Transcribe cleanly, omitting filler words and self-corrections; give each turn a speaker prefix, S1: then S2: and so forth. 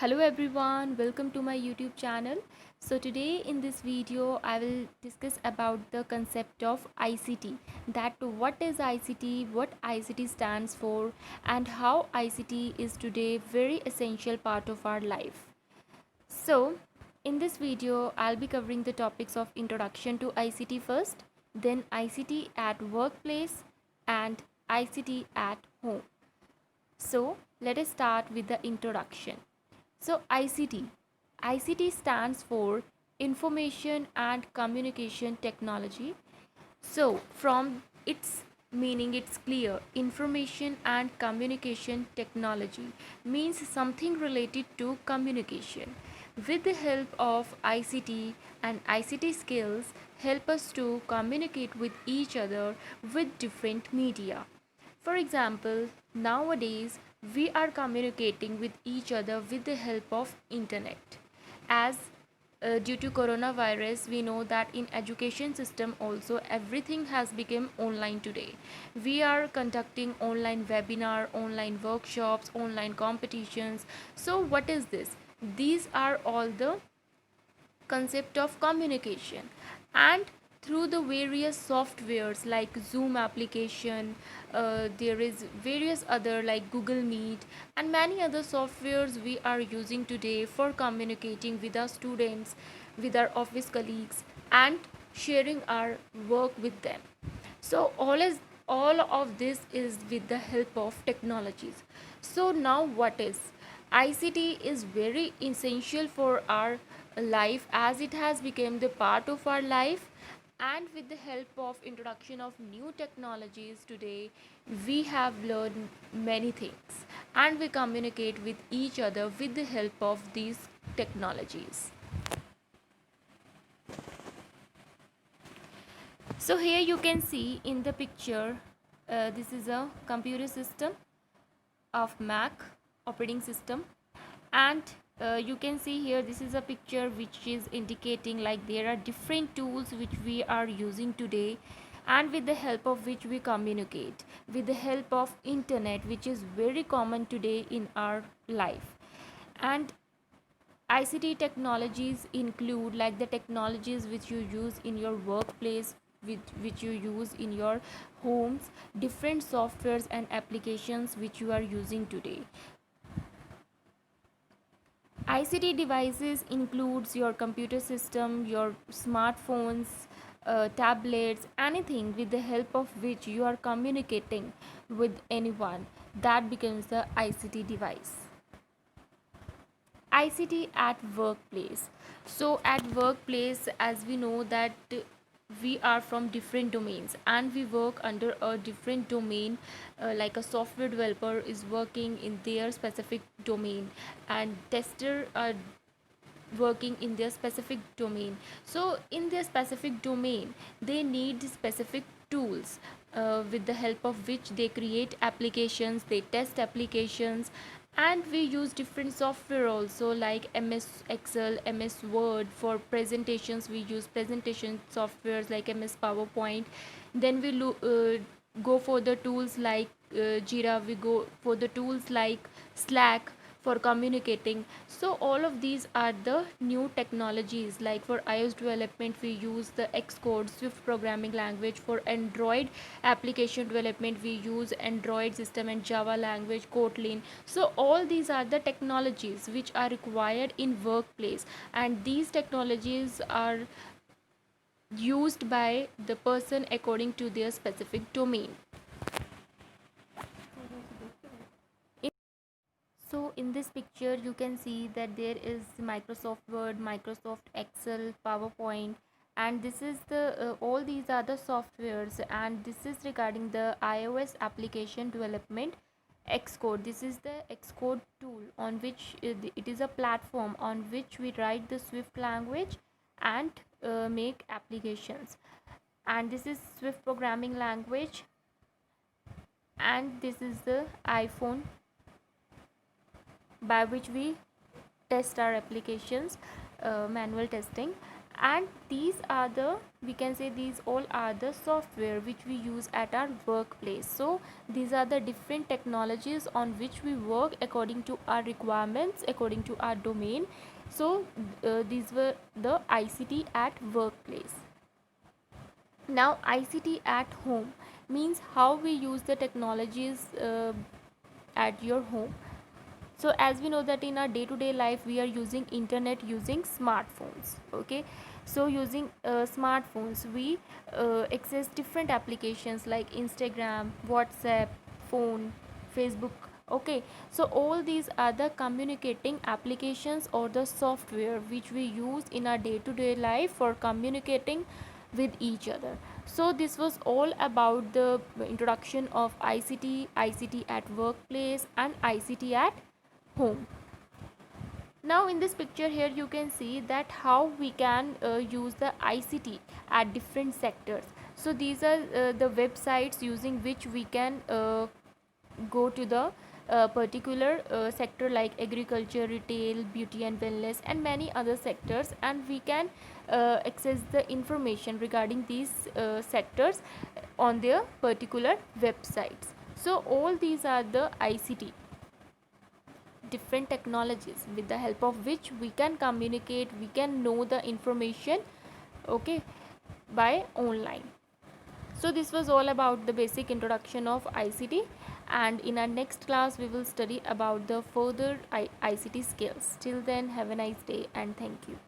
S1: Hello everyone, welcome to my YouTube channel. So today in this video I will discuss about the concept of ICT, that what is ICT, what ICT stands for, and how ICT is today very essential part of our life. So in this video I'll be covering the topics of introduction to ICT first, then ICT at workplace and ICT at home. So let us start with the introduction. So ICT stands for Information and Communication Technology. So from its meaning, it's clear. Information and communication technology means something related to communication. With the help of ICT and ICT skills help us to communicate with each other with different media. For example, nowadays we are communicating with each other with the help of internet. As due to coronavirus, we know that in education system also everything has become online today. We are conducting online webinar, online workshops, online competitions. So what is this? These are all the concept of communication, and through the various softwares like Zoom application, there is various other like Google Meet and many other softwares we are using today for communicating with our students, with our office colleagues, and sharing our work with them. So all of this is with the help of technologies. So now what is ICT is very essential for our life, as it has become the part of our life, and with the help of introduction of new technologies today we have learned many things, and we communicate with each other with the help of these technologies. So here you can see in the picture, this is a computer system of Mac operating system, and you can see here this is a picture which is indicating like there are different tools which we are using today, and with the help of which we communicate with the help of internet, which is very common today in our life. And ICT technologies include like the technologies which you use in your workplace, which you use in your homes, different softwares and applications which you are using today. ICT devices includes your computer system, your smartphones, tablets, anything with the help of which you are communicating with anyone, that becomes the ICT device. ICT at workplace. So at workplace, as we know that we are from different domains and we work under a different domain, like a software developer is working in their specific domain and tester are working in their specific domain. So in their specific domain they need specific tools, with the help of which they create applications, they test applications, and we use different software also like MS Excel, MS Word. For presentations we use presentation softwares like MS PowerPoint. Then we go for the tools like Jira, we go for the tools like Slack for communicating. So all of these are the new technologies. Like for iOS development we use the Xcode Swift programming language. For Android application development we use Android system and Java language Kotlin. So all these are the technologies which are required in workplace, and these technologies are used by the person according to their specific domain. So in this picture you can see that there is Microsoft Word, Microsoft Excel, PowerPoint, and this is the all these are the softwares, and this is regarding the iOS application development Xcode. This is the Xcode tool on which it is a platform on which we write the Swift language and make applications. And this is Swift programming language, and this is the iPhone by which we test our applications, manual testing. And these are the, we can say, these all are the software which we use at our workplace. So these are the different technologies on which we work according to our requirements, according to our domain. So these were the ICT at workplace. Now ICT at home means how we use the technologies at your home. So as we know that in our day-to-day life we are using internet using smartphones. Okay, so using smartphones we access different applications like Instagram, WhatsApp, phone, Facebook. Okay, so all these are the communicating applications or the software which we use in our day-to-day life for communicating with each other. So this was all about the introduction of ICT at workplace and ICT at home. Now in this picture here you can see that how we can use the ICT at different sectors. So these are the websites using which we can go to the particular sector like agriculture, retail, beauty and wellness, and many other sectors, and we can access the information regarding these sectors on their particular websites. So all these are the ICT, different technologies with the help of which we can communicate, we can know the information, okay, by online. So this was all about the basic introduction of ICT, and in our next class we will study about the further ICT skills. Till then, have a nice day and thank you.